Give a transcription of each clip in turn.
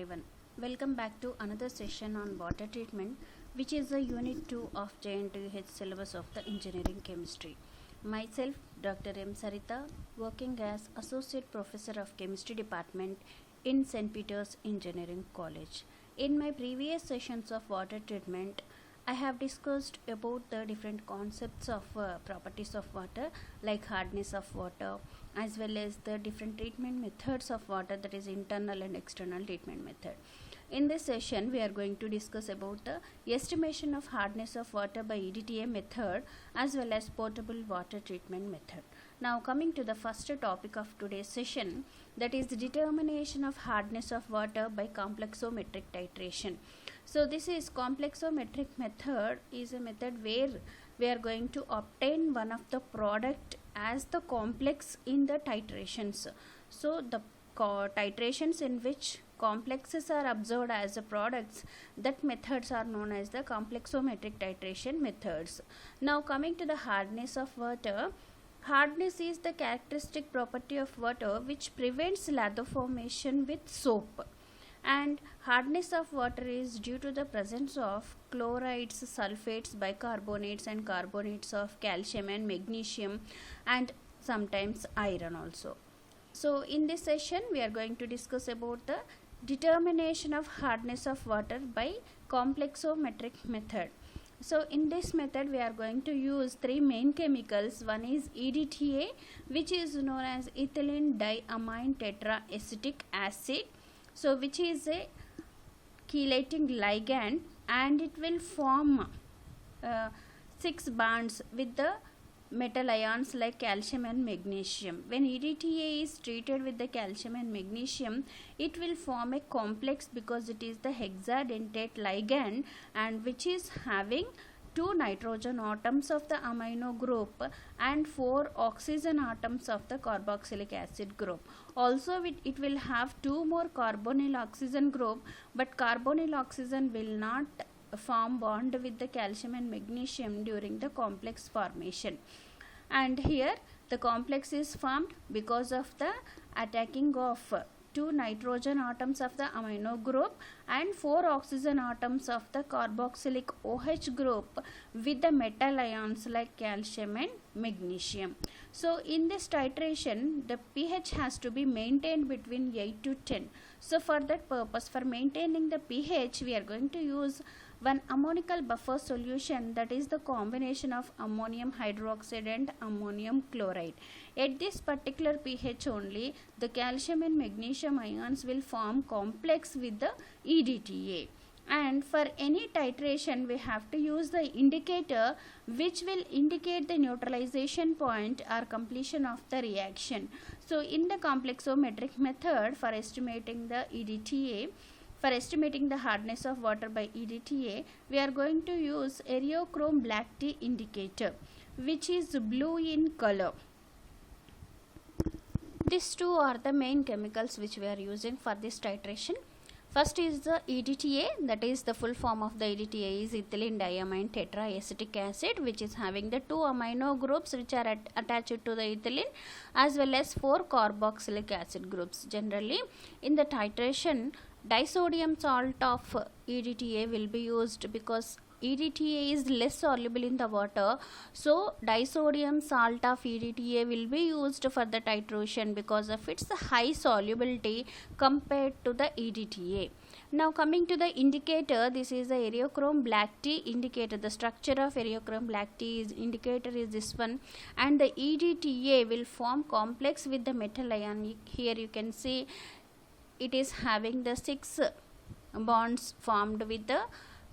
everyone. Welcome back to another session on water treatment, which is the unit 2 of JNTH syllabus of the engineering chemistry. Myself, Dr. M. Sarita, working as Associate Professor of Chemistry Department in St. Peter's Engineering College. In my previous sessions of water treatment, I have discussed about the different concepts of properties of water, like hardness of water, as well as the different treatment methods of water, that is internal and external treatment method. In this session, we are going to discuss about the estimation of hardness of water by EDTA method as well as potable water treatment method. Now coming to the first topic of today's session, that is the determination of hardness of water by complexometric titration. So this is complexometric method is a method where we are going to obtain one of the product as the complex in the titrations. So the titrations in which complexes are observed as the products, that methods are known as the complexometric titration methods. Now coming to the hardness of water, hardness is the characteristic property of water which prevents lather formation with soap. And hardness of water is due to the presence of chlorides, sulfates, bicarbonates and carbonates of calcium and magnesium, and sometimes iron also. So in this session we are going to discuss about the determination of hardness of water by complexometric method. So in this method we are going to use three main chemicals. One is EDTA, which is known as ethylene diamine tetraacetic acid, so which is a chelating ligand, and it will form 6 bonds with the metal ions like calcium and magnesium. When EDTA is treated with the calcium and magnesium, it will form a complex because it is the hexadentate ligand, and which is having 2 nitrogen atoms of the amino group and 4 oxygen atoms of the carboxylic acid group. Also it will have 2 more carbonyl oxygen group, but carbonyl oxygen will not form bond with the calcium and magnesium during the complex formation. And here the complex is formed because of the attacking of 2 nitrogen atoms of the amino group and 4 oxygen atoms of the carboxylic OH group with the metal ions like calcium and magnesium. So in this titration, the pH has to be maintained between 8 to 10. So for that purpose, for maintaining the pH, we are going to use one ammonical buffer solution, that is the combination of ammonium hydroxide and ammonium chloride. At this particular pH only, the calcium and magnesium ions will form complex with the EDTA. And for any titration, we have to use the indicator which will indicate the neutralization point or completion of the reaction. So in the complexometric method, for estimating the EDTA, for estimating the hardness of water by EDTA, we are going to use Areochrome black tea indicator, which is blue in color. These two are the main chemicals which we are using for this titration. First is the EDTA, that is the full form of the EDTA is ethylene diamine tetraacetic acid, which is having the 2 amino groups which are attached to the ethylene as well as 4 carboxylic acid groups. Generally in the titration, disodium salt of EDTA will be used because EDTA is less soluble in the water, so disodium salt of EDTA will be used for the titration because of its high solubility compared to the EDTA. Now coming to the indicator, this is the Areochrome black tea indicator. The structure of Areochrome black tea indicator is this one, and the EDTA will form complex with the metal ion. Here you can see it is having the 6 bonds formed with the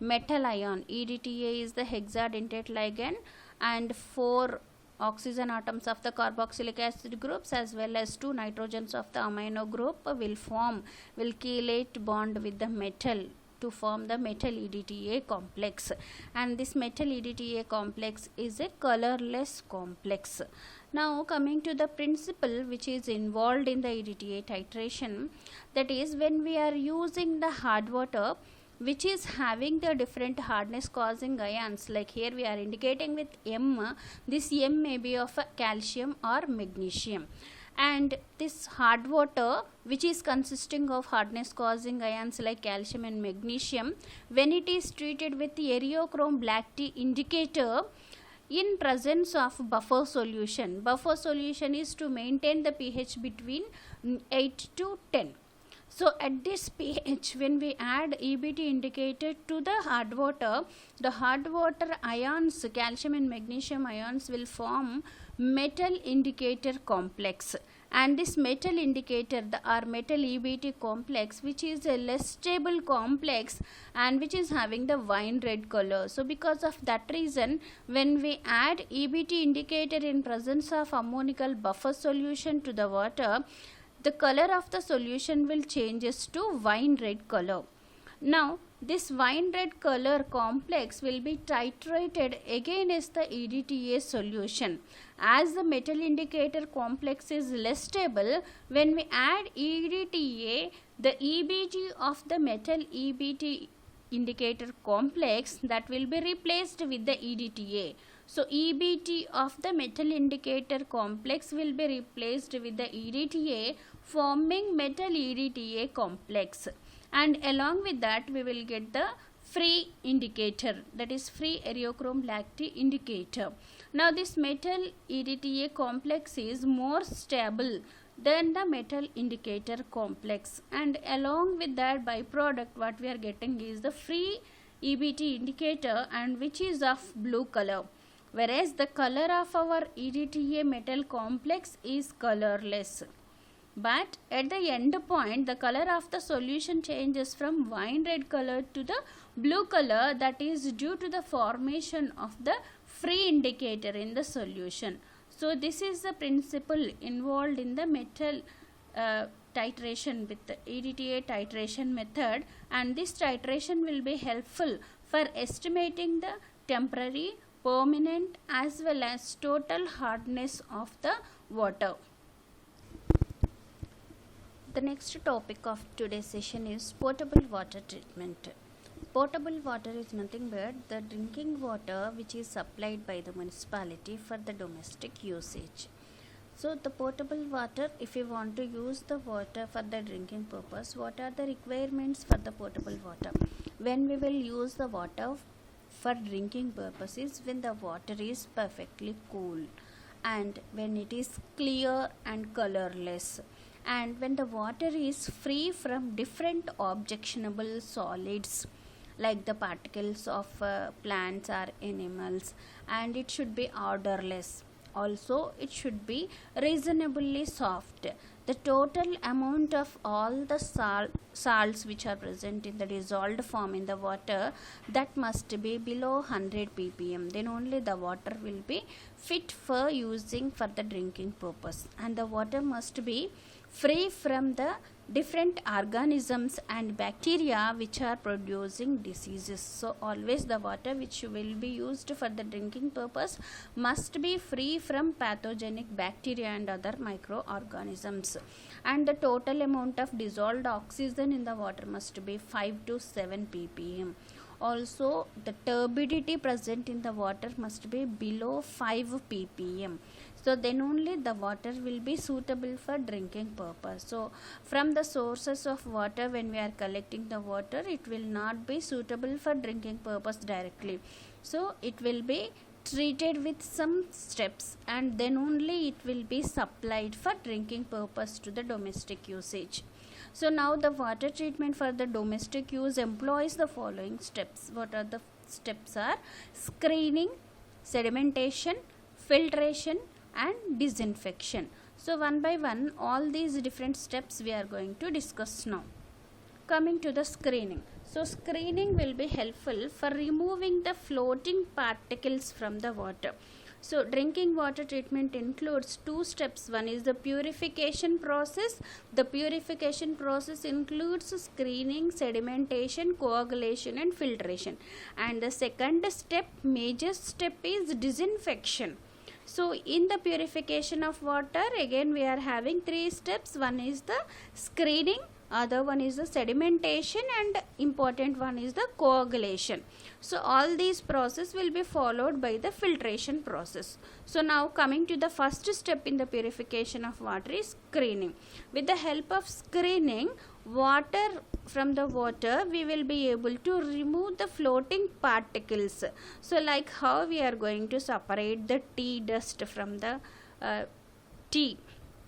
metal ion. EDTA is the hexadentate ligand, and 4 oxygen atoms of the carboxylic acid groups as well as 2 nitrogens of the amino group will chelate bond with the metal to form the metal EDTA complex, and this metal EDTA complex is a colorless complex. Now coming to the principle which is involved in the EDTA titration, that is when we are using the hard water which is having the different hardness causing ions, like here we are indicating with M, this M may be of calcium or magnesium, And this hard water, which is consisting of hardness causing ions like calcium and magnesium, when it is treated with the Eriochrome black tea indicator in presence of buffer solution. Buffer solution is to maintain the pH between 8 to 10. So at this pH, when we add EBT indicator to the hard water ions, calcium and magnesium ions, will form metal indicator complex. And this metal indicator, or metal EBT complex, which is a less stable complex and which is having the wine red color. So because of that reason, when we add EBT indicator in presence of ammonical buffer solution to the water, the color of the solution will changes to wine red color. Now this wine red color complex will be titrated against the EDTA solution. As the metal indicator complex is less stable, when we add EDTA, the EBT of the metal EBT indicator complex, that will be replaced with the EDTA. So EBT of the metal indicator complex will be replaced with the EDTA, forming metal EDTA complex. And along with that, we will get the free indicator, that is free Eriochrome black tea indicator. Now this metal EDTA complex is more stable than the metal indicator complex, and along with that byproduct, what we are getting is the free EBT indicator, and which is of blue color, whereas the color of our EDTA metal complex is colorless. But at the end point, the color of the solution changes from wine red color to the blue color, that is due to the formation of the free indicator in the solution. So this is the principle involved in the metal titration with the EDTA titration method, and this titration will be helpful for estimating the temporary, permanent as well as total hardness of the water. The next topic of today's session is potable water treatment. Potable water is nothing but the drinking water which is supplied by the municipality for the domestic usage. So the potable water, if you want to use the water for the drinking purpose, what are the requirements for the potable water? When we will use the water for drinking purposes, when the water is perfectly cool, and when it is clear and colorless, and when the water is free from different objectionable solids like the particles of plants or animals, and it should be odorless. Also it should be reasonably soft. The total amount of all the salts which are present in the dissolved form in the water, that must be below 100 ppm. Then only the water will be fit for using for the drinking purpose, and the water must be free from the different organisms and bacteria which are producing diseases. So always the water which will be used for the drinking purpose must be free from pathogenic bacteria and other microorganisms, and the total amount of dissolved oxygen in the water must be 5 to 7 ppm. Also the turbidity present in the water must be below 5 ppm. So then only the water will be suitable for drinking purpose. So from the sources of water, when we are collecting the water, it will not be suitable for drinking purpose directly. So it will be treated with some steps, and then only it will be supplied for drinking purpose to the domestic usage. So now the water treatment for the domestic use employs the following steps. What are the steps? Are screening, sedimentation, filtration and disinfection. So one by one all these different steps we are going to discuss now. Coming to the screening. So screening will be helpful for removing the floating particles from the water. So drinking water treatment includes two steps. One is the purification process. The purification process includes screening, sedimentation, coagulation and filtration. And the second step, major step, is disinfection. So in the purification of water, again we are having three steps. One is the screening, other one is the sedimentation, and important one is the coagulation. So all these process will be followed by the filtration process. So now coming to the first step in the purification of water is screening. With the help of screening water, from the water we will be able to remove the floating particles. So like how we are going to separate the tea dust from the tea,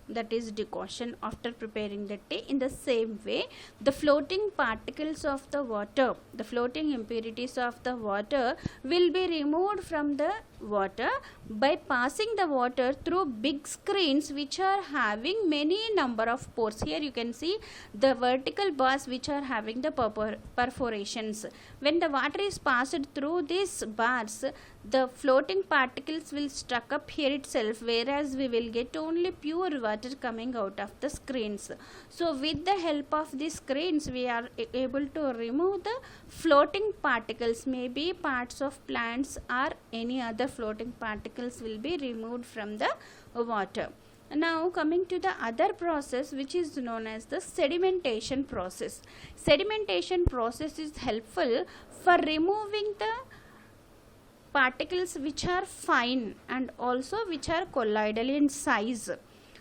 that is decoction, after preparing the tea, in the same way the floating particles of the water, the floating impurities of the water will be removed from the water by passing the water through big screens which are having many number of pores. Here you can see the vertical bars which are having the perforations. When the water is passed through these bars, the floating particles will stuck up here itself, whereas we will get only pure water coming out of the screens. So with the help of these screens we are able to remove the floating particles, maybe parts of plants or any other floating particles will be removed from the water. Now coming to the other process, which is known as the sedimentation process. Sedimentation process is helpful for removing the particles which are fine and also which are colloidal in size.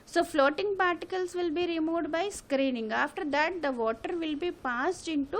So floating particles will be removed by screening. After that the water will be passed into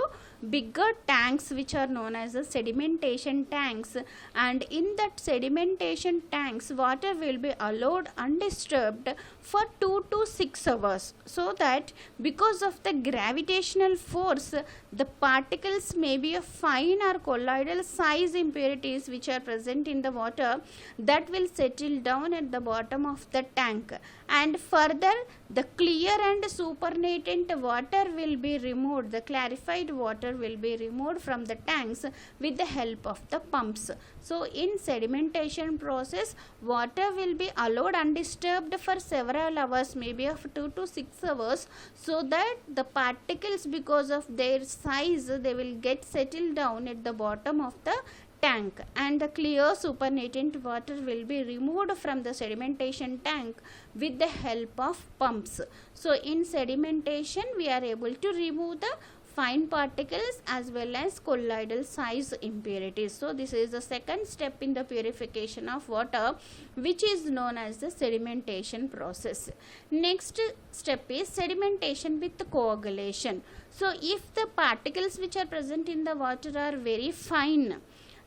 bigger tanks which are known as the sedimentation tanks, and in that sedimentation tanks water will be allowed undisturbed for 2 to 6 hours, so that because of the gravitational force the particles may be of fine or colloidal size impurities which are present in the water, that will settle down at the bottom of the tank, and further the clear and supernatant water will be removed, the clarified water will be removed from the tanks with the help of the pumps. So in sedimentation process water will be allowed undisturbed for several hours, maybe of 2 to 6 hours, so that the particles, because of their size, they will get settled down at the bottom of the tank, and the clear supernatant water will be removed from the sedimentation tank with the help of pumps. So in sedimentation we are able to remove the fine particles as well as colloidal size impurities. So this is the second step in the purification of water, which is known as the sedimentation process. Next step is sedimentation with coagulation. So if the particles which are present in the water are very fine,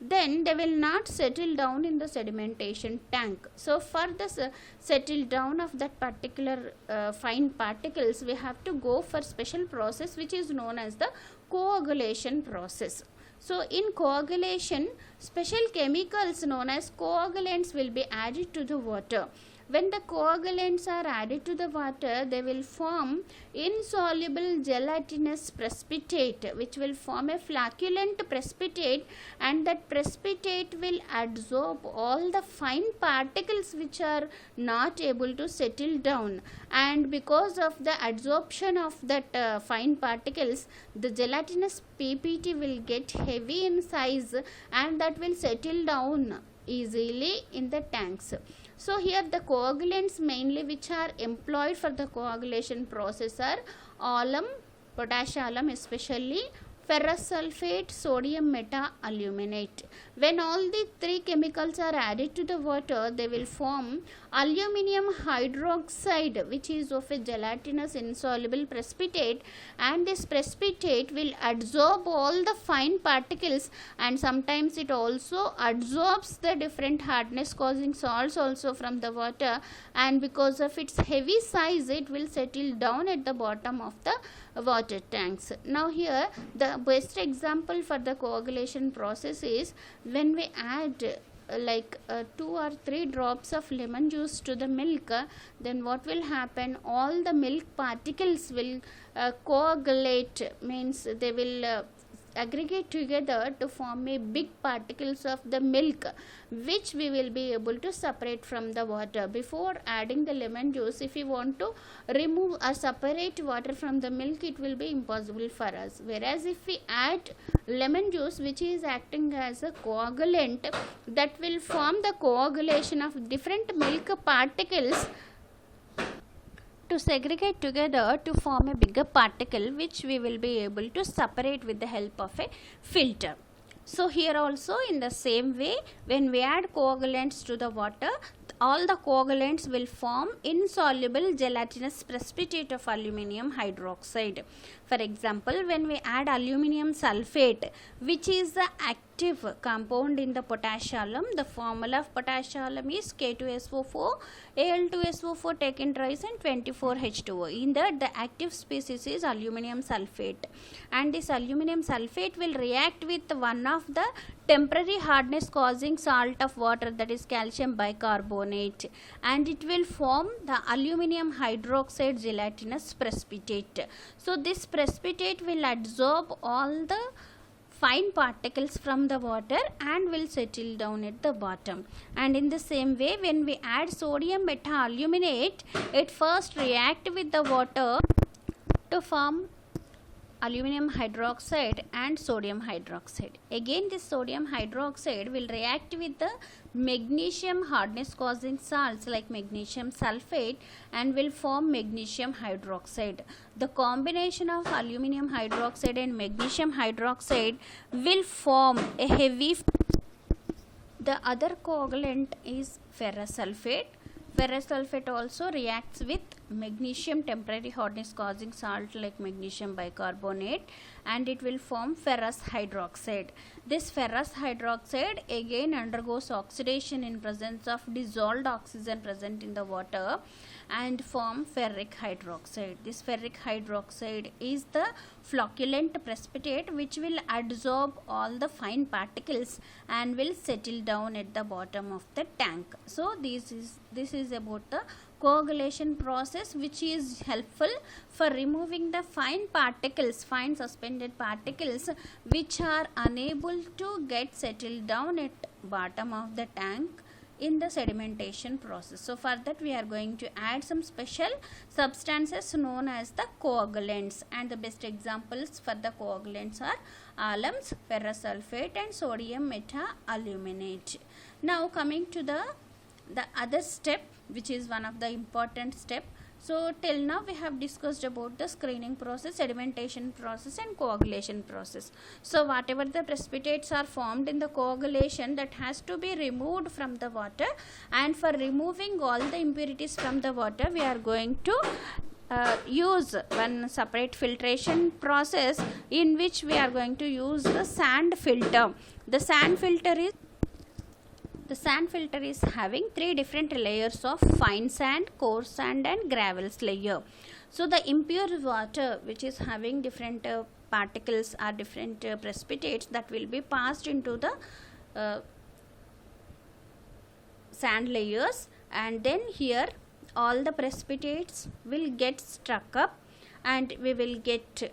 then they will not settle down in the sedimentation tank. So for the settle down of that particular fine particles, we have to go for special process which is known as the coagulation process. So in coagulation, special chemicals known as coagulants will be added to the water. When the coagulants are added to the water, they will form insoluble gelatinous precipitate, which will form a flocculent precipitate, and that precipitate will absorb all the fine particles which are not able to settle down, and because of the absorption of that fine particles, the gelatinous PPT will get heavy in size, and that will settle down easily in the tanks. So here the coagulants mainly which are employed for the coagulation process are alum, potash alum especially, ferrous sulfate, sodium meta-aluminate. When all the three chemicals are added to the water, they will form aluminium hydroxide, which is of a gelatinous insoluble precipitate, and this precipitate will absorb all the fine particles, and sometimes it also absorbs the different hardness causing salts also from the water, and because of its heavy size it will settle down at the bottom of the water tanks. Now here the best example for the coagulation process is when we add 2 or 3 drops of lemon juice to the milk, then what will happen, all the milk particles will coagulate, means they will aggregate together to form a big particles of the milk, which we will be able to separate from the water. Before adding the lemon juice, if we want to remove or separate water from the milk, it will be impossible for us, whereas if we add lemon juice, which is acting as a coagulant, that will form the coagulation of different milk particles to segregate together to form a bigger particle, which we will be able to separate with the help of a filter. So here also in the same way, when we add coagulants to the water, all the coagulants will form insoluble gelatinous precipitate of aluminum hydroxide. For example, when we add aluminum sulfate, which is the active compound in the potassium, the formula of potassium is K2SO4, Al2SO4 taken twice and 24H2O. In that, the active species is aluminum sulfate, and this aluminum sulfate will react with one of the temporary hardness causing salt of water, that is calcium bicarbonate, and it will form the aluminum hydroxide gelatinous precipitate. So this precipitate will absorb all the fine particles from the water and will settle down at the bottom. And in the same way, when we add sodium meta-aluminate, it first react with the water to form aluminum hydroxide and sodium hydroxide. Again, this sodium hydroxide will react with the magnesium hardness causing salts like magnesium sulfate and will form magnesium hydroxide. The combination of aluminum hydroxide and magnesium hydroxide will form a heavy. The other coagulant is ferrous sulfate. Ferrous sulfate also reacts with magnesium temporary hardness causing salt like magnesium bicarbonate, and it will form ferrous hydroxide. This ferrous hydroxide again undergoes oxidation in presence of dissolved oxygen present in the water and form ferric hydroxide. This ferric hydroxide is the flocculent precipitate which will absorb all the fine particles and will settle down at the bottom of the tank. So this is about the coagulation process, which is helpful for removing the fine particles, fine suspended particles which are unable to get settled down at bottom of the tank in the sedimentation process. So for that we are going to add some special substances known as the coagulants, and the best examples for the coagulants are alums, ferrous sulfate and sodium meta-aluminate. Now coming to the other step, which is one of the important step. So till now we have discussed about the screening process, sedimentation process and coagulation process. So whatever the precipitates are formed in the coagulation, that has to be removed from the water, and for removing all the impurities from the water we are going to use one separate filtration process in which we are going to use the sand filter. The sand filter is having three different layers of fine sand, coarse sand and gravels layer. So the impure water which is having different particles or different precipitates that will be passed into the sand layers, and then here all the precipitates will get stuck up and we will get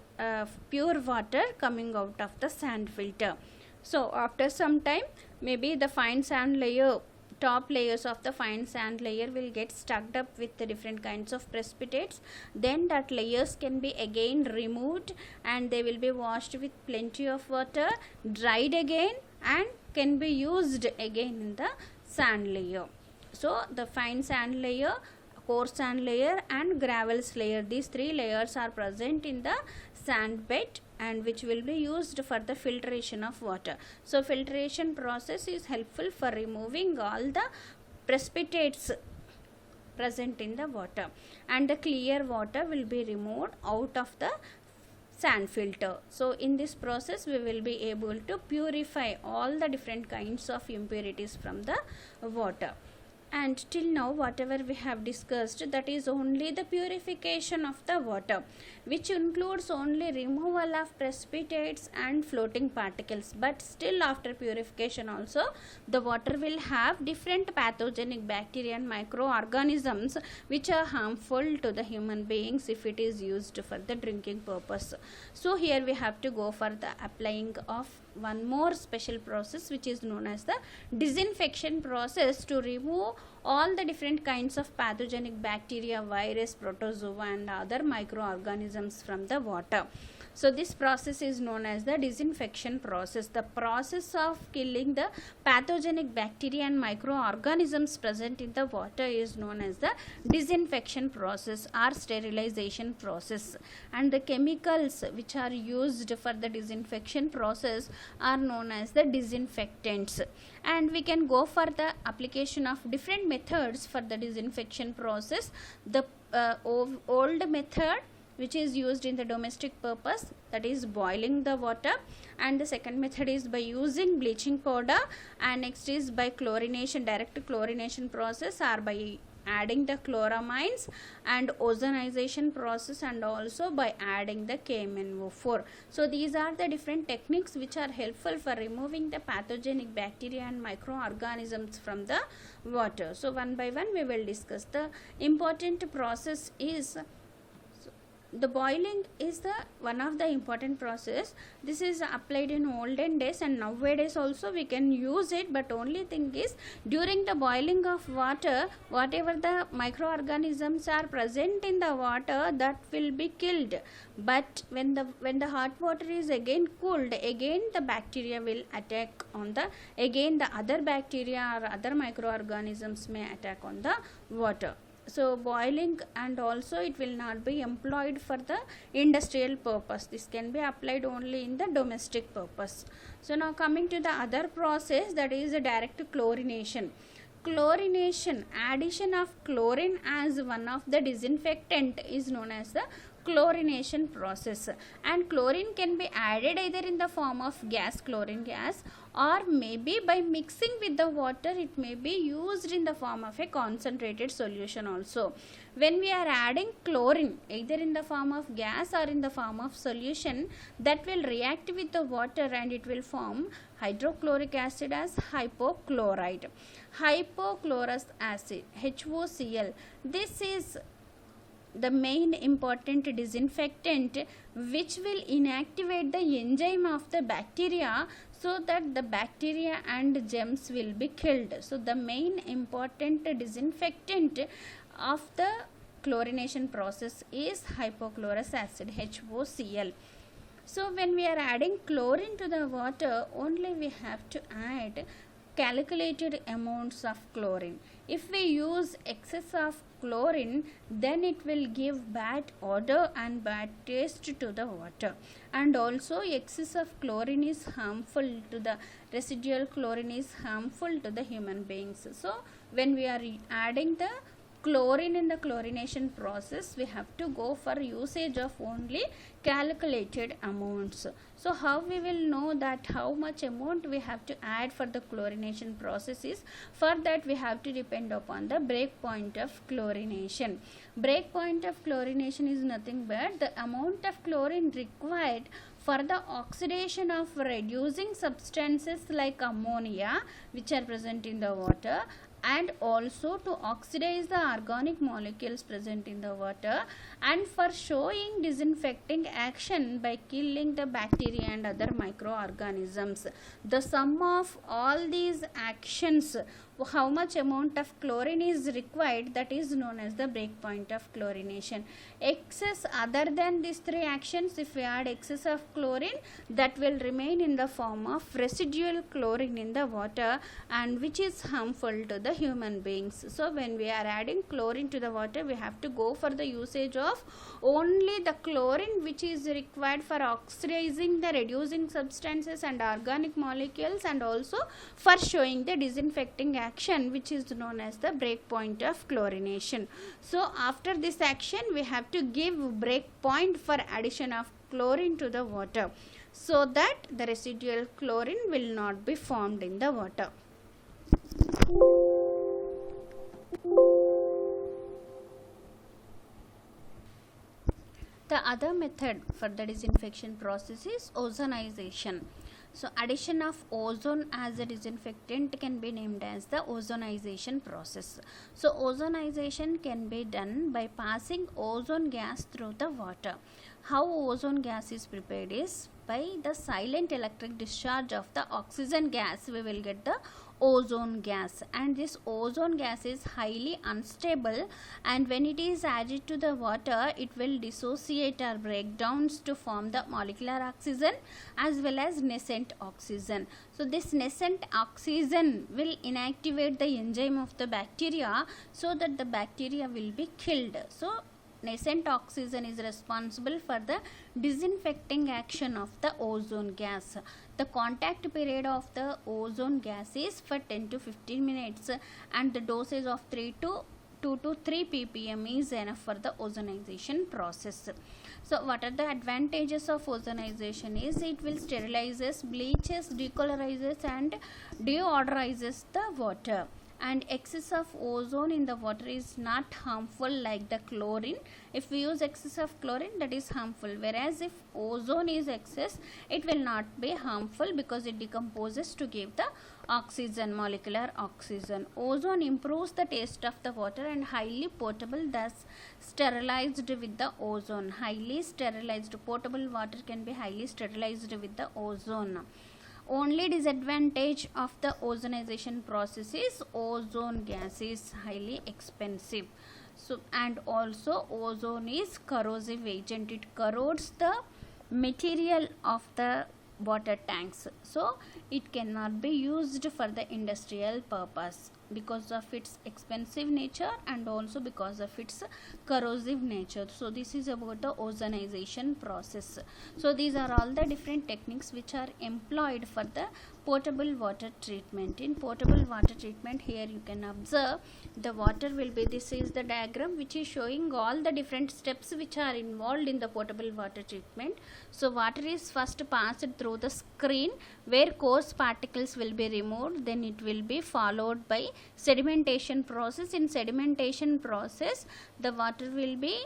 pure water coming out of the sand filter. So after some time, maybe the fine sand layer, top layers of the fine sand layer will get stuck up with the different kinds of precipitates. Then that layers can be again removed and they will be washed with plenty of water, dried again and can be used again in the sand layer. So the fine sand layer, coarse sand layer and gravels layer, these three layers are present in the sand bed and which will be used for the filtration of water. So filtration process is helpful for removing all the precipitates present in the water, and the clear water will be removed out of the sand filter. So in this process we will be able to purify all the different kinds of impurities from the water. And till now whatever we have discussed, that is only the purification of the water, which includes only removal of precipitates and floating particles. But still after purification also the water will have different pathogenic bacteria and microorganisms which are harmful to the human beings if it is used for the drinking purpose. So here we have to go for the applying of one more special process which is known as the disinfection process, to remove all the different kinds of pathogenic bacteria, virus, protozoa and other microorganisms from the water. So this process is known as the disinfection process. The process of killing the pathogenic bacteria and microorganisms present in the water is known as the disinfection process or sterilization process. And the chemicals which are used for the disinfection process are known as the disinfectants. And we can go for the application of different methods for the disinfection process. The old method which is used in the domestic purpose, that is boiling the water, and the second method is by using bleaching powder, and next is by chlorination, direct chlorination process, or by adding the chloramines, and ozonization process, and also by adding the KMnO4. So these are the different techniques which are helpful for removing the pathogenic bacteria and microorganisms from the water. So one by one we will discuss. The important process is the boiling is the one of the important process. This is applied in olden days, and nowadays also we can use it, but only thing is during the boiling of water, whatever the microorganisms are present in the water, that will be killed. But when the hot water is again cooled, again the bacteria will attack on the, again the other bacteria or other microorganisms may attack on the water. So boiling, and also it will not be employed for the industrial purpose. This can be applied only in the domestic purpose. So now coming to the other process, that is a direct chlorination. Chlorination, addition of chlorine as one of the disinfectant, is known as the chlorination process. And chlorine can be added either in the form of gas, chlorine gas, or maybe by mixing with the water it may be used in the form of a concentrated solution also. When we are adding chlorine either in the form of gas or in the form of solution, that will react with the water and it will form hydrochloric acid as hypochlorite. Hypochlorous acid, HOCl, this is the main important disinfectant which will inactivate the enzyme of the bacteria, so that the bacteria and germs will be killed. So the main important disinfectant of the chlorination process is hypochlorous acid, HOCl. So when we are adding chlorine to the water, only we have to add calculated amounts of chlorine. If we use excess of chlorine, then it will give bad odor and bad taste to the water. And also excess of chlorine is harmful to the, residual chlorine is harmful to the human beings. So when we are adding the chlorine in the chlorination process, we have to go for usage of only calculated amounts. So how we will know that how much amount we have to add for the chlorination process is, for that we have to depend upon the break point of chlorination. Break point of chlorination is nothing but the amount of chlorine required for the oxidation of reducing substances like ammonia which are present in the water, and also to oxidize the organic molecules present in the water, and for showing disinfecting action by killing the bacteria and other microorganisms. The sum of all these actions, how much amount of chlorine is required, that is known as the break point of chlorination. Excess other than these three actions, if we add excess of chlorine, that will remain in the form of residual chlorine in the water, and which is harmful to the human beings. So when we are adding chlorine to the water, we have to go for the usage of only the chlorine which is required for oxidizing the reducing substances and organic molecules, and also for showing the disinfecting action which is known as the break point of chlorination. So after this action we have to give break point for addition of chlorine to the water, so that the residual chlorine will not be formed in the water. The other method for the disinfection process is ozonization. So addition of ozone as a disinfectant can be named as the ozonization process. So ozonization can be done by passing ozone gas through the water. How ozone gas is prepared is by the silent electric discharge of the oxygen gas, we will get the ozone gas, and this ozone gas is highly unstable, and when it is added to the water it will dissociate or break down to form the molecular oxygen as well as nascent oxygen. So this nascent oxygen will inactivate the enzyme of the bacteria so that the bacteria will be killed. So nascent oxygen is responsible for the disinfecting action of the ozone gas. The contact period of the ozone gas is for 10 to 15 minutes, and the dosage of 2 to 3 ppm is enough for the ozonization process. So what are the advantages of ozonization is it will sterilizes, bleaches, decolorizes and deodorizes the water, and excess of ozone in the water is not harmful like the chlorine. If we use excess of chlorine, that is harmful, whereas if ozone is excess, it will not be harmful because it decomposes to give the oxygen, molecular oxygen. Ozone improves the taste of the water and highly potable, thus sterilized with the ozone. Highly sterilized potable water can be highly sterilized with the ozone. Only disadvantage of the ozonization process is ozone gas is highly expensive. So and also ozone is corrosive agent. It corrodes the material of the water tanks, so it cannot be used for the industrial purpose because of its expensive nature and also because of its corrosive nature. So this is about the ozonization process. So these are all the different techniques which are employed for the potable water treatment. In potable water treatment, here you can observe the water will be, this is the diagram which is showing all the different steps which are involved in the potable water treatment. So water is first passed through the screen where coarse particles will be removed, then it will be followed by sedimentation process. In sedimentation process, the water will be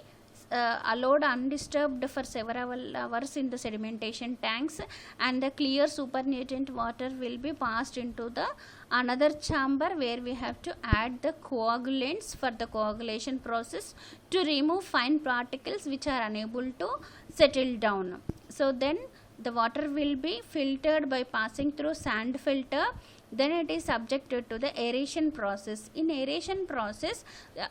allowed undisturbed for several hours in the sedimentation tanks, and the clear supernatant water will be passed into the another chamber where we have to add the coagulants for the coagulation process to remove fine particles which are unable to settle down. So then the water will be filtered by passing through sand filter, then it is subjected to the aeration process. In aeration process,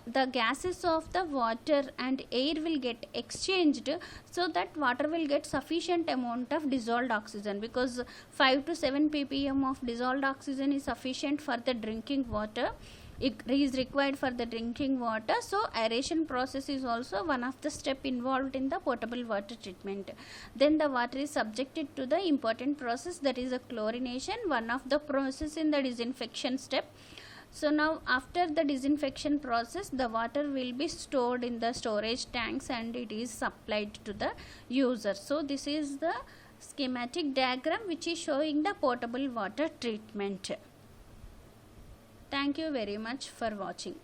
the gases of the water and air will get exchanged so that water will get sufficient amount of dissolved oxygen, because 5 to 7 ppm of dissolved oxygen is sufficient for the drinking water. It is required for the drinking water. So aeration process is also one of the step involved in the potable water treatment. Then the water is subjected to the important process, that is a chlorination, one of the process in the disinfection step. So now after the disinfection process, the water will be stored in the storage tanks and it is supplied to the user. So this is the schematic diagram which is showing the potable water treatment. Thank you very much for watching.